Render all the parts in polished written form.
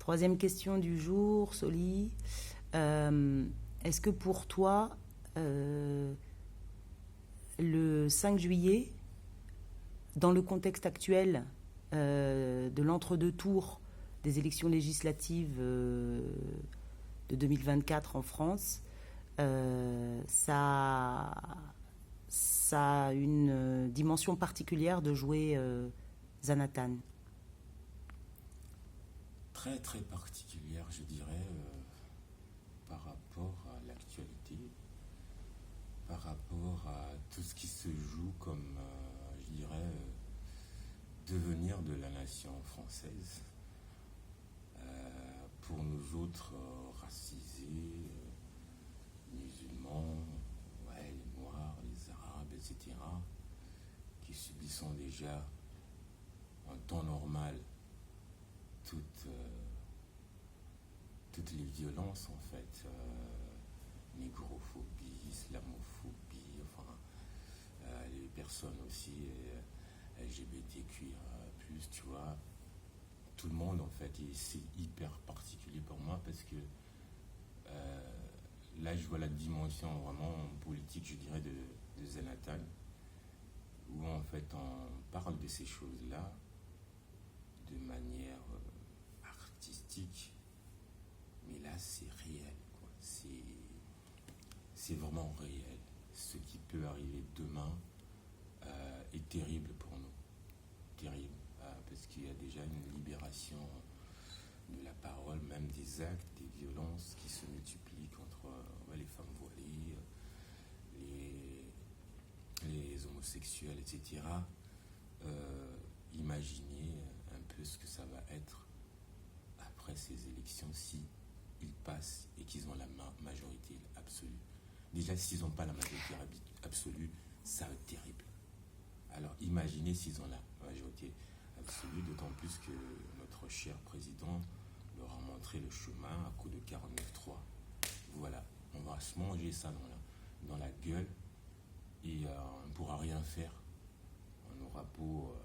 Troisième question du jour, Soli. Est-ce que pour toi, le 5 juillet, dans le contexte actuel de l'entre-deux tours des élections législatives de 2024 en France, ça a une dimension particulière de jouer Zanatan? Très très particulière, je dirais, par rapport à l'actualité, par rapport à tout ce qui se joue comme, je dirais, devenir de la nation française. Pour nous autres racisés, musulmans, ouais, les noirs, les arabes, etc., qui subissons déjà en temps normal toutes les violences en fait, négrophobie, islamophobie, enfin les personnes aussi LGBTQI+, tu vois, tout le monde en fait, et c'est hyper particulier pour moi parce que là je vois la dimension vraiment politique, je dirais, de Zanatan, où en fait on parle de ces choses-là de manière artistique, mais là c'est réel, quoi. C'est vraiment réel. Ce qui peut arriver demain est terrible pour nous, terrible, parce qu'il y a déjà une libération de la parole, même des actes, des violences qui se multiplient contre les femmes voilées, les homosexuels, etc. Imaginez un peu ce que ça va être après ces élections si ils passent et qu'ils ont la majorité absolue. Déjà, s'ils n'ont pas la majorité absolue, ça va être terrible. Alors imaginez s'ils ont la majorité absolue, d'autant plus que notre cher président leur a montré le chemin à coup de 49-3. Voilà, on va se manger ça dans la gueule et on ne pourra rien faire. On aura beau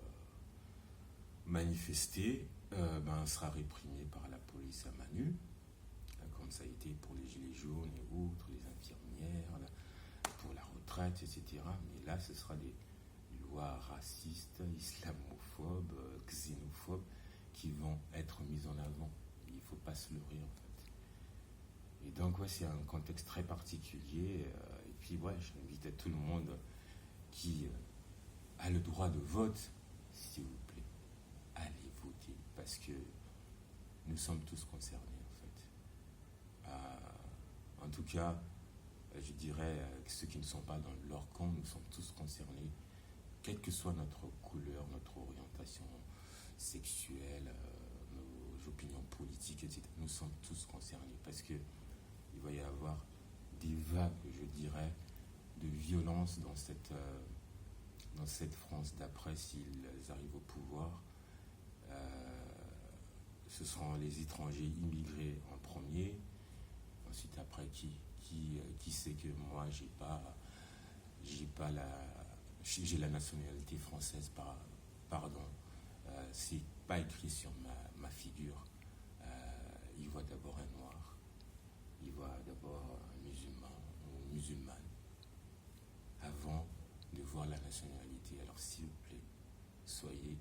manifester, on sera réprimé par la police à main nue, comme ça a été pour les gilets jaunes et autres, les infirmières, pour la retraite, etc. Mais là, ce sera des lois racistes, islamophobes, xénophobes qui vont être mises en avant. Il ne faut pas se leurrer, en fait. Et donc, ouais, c'est un contexte très particulier. Et puis, ouais, j'invite à tout le monde qui a le droit de vote, s'il vous plaît, allez voter, parce que nous sommes tous concernés, en fait. En tout cas, je dirais que ceux qui ne sont pas dans leur camp, nous sommes tous concernés, quelle que soit notre couleur, notre orientation sexuelle, nos opinions politiques, etc. Nous sommes tous concernés parce que il va y avoir des vagues, je dirais, de violence dans cette France d'après s'ils arrivent au pouvoir. Ce seront les étrangers immigrés en premier. Ensuite, après, qui sait que moi, j'ai la nationalité française, pardon. C'est pas écrit sur ma figure. Il voit d'abord un noir, il voit d'abord un musulman ou musulmane, avant de voir la nationalité. Alors, s'il vous plaît, soyez